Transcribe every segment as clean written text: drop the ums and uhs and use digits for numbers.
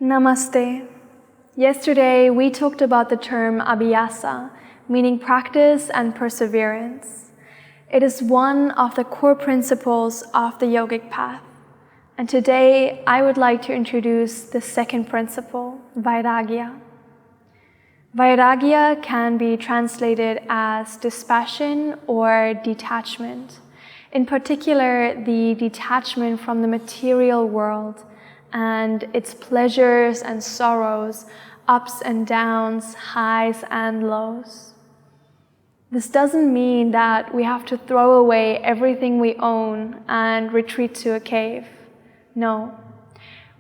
Namaste. Yesterday we talked about the term abhyasa, meaning practice and perseverance. It is one of the core principles of the yogic path. And today I would like to introduce the second principle, Vairagya. Vairagya can be translated as dispassion or detachment. In particular, the detachment from the material world and its pleasures and sorrows, ups and downs, highs and lows. This doesn't mean that we have to throw away everything we own and retreat to a cave. No,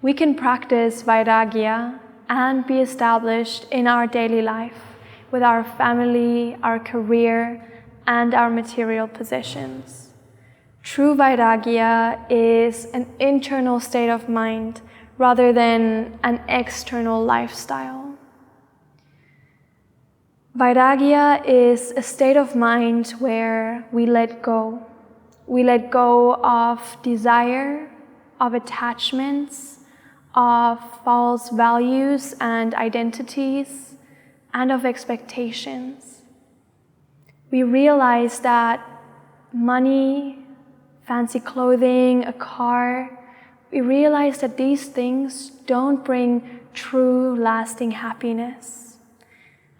we can practice Vairagya and be established in our daily life with our family, our career, and our material possessions. True Vairagya is an internal state of mind rather than an external lifestyle. Vairagya is a state of mind where we let go. We let go of desire, of attachments, of false values and identities, and of expectations. We realize that money, fancy clothing, a car, we realize that these things don't bring true, lasting happiness.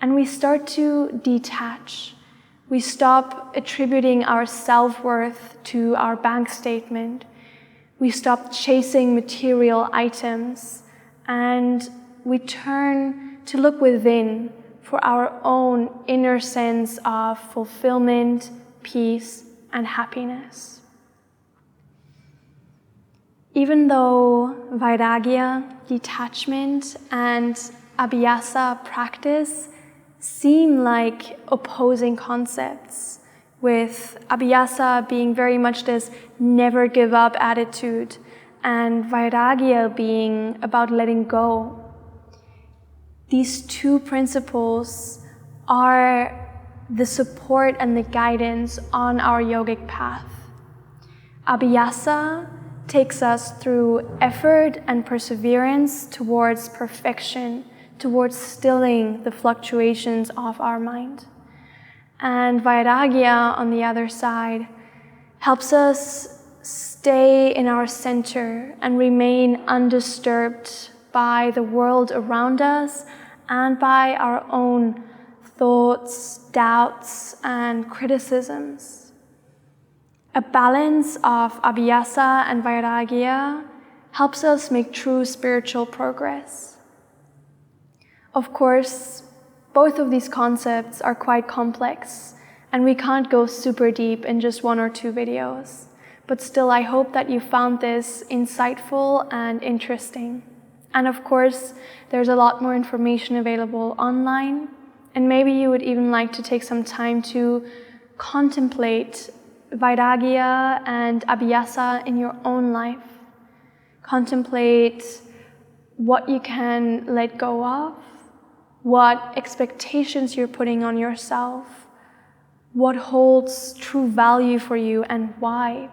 And we start to detach. We stop attributing our self-worth to our bank statement. We stop chasing material items, and we turn to look within for our own inner sense of fulfillment, peace, and happiness. Even though Vairagya, detachment, and abhyasa practice seem like opposing concepts, with abhyasa being very much this never give up attitude, and Vairagya being about letting go. These two principles are the support and the guidance on our yogic path. Abhyasa takes us through effort and perseverance towards perfection, towards stilling the fluctuations of our mind. And Vairagya, on the other side, helps us stay in our center and remain undisturbed by the world around us and by our own thoughts, doubts, and criticisms. A balance of abhyasa and Vairagya helps us make true spiritual progress. Of course, both of these concepts are quite complex, and we can't go super deep in just one or two videos. But still, I hope that you found this insightful and interesting. And of course, there's a lot more information available online, and maybe you would even like to take some time to contemplate Vairagya and abhyasa in your own life. Contemplate what you can let go of, what expectations you're putting on yourself, what holds true value for you and why.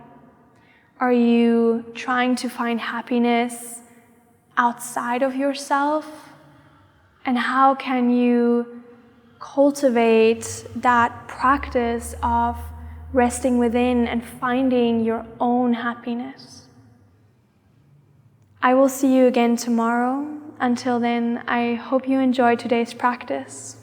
Are you trying to find happiness outside of yourself? And how can you cultivate that practice of resting within and finding your own happiness? I will see you again tomorrow. Until then, I hope you enjoyed today's practice.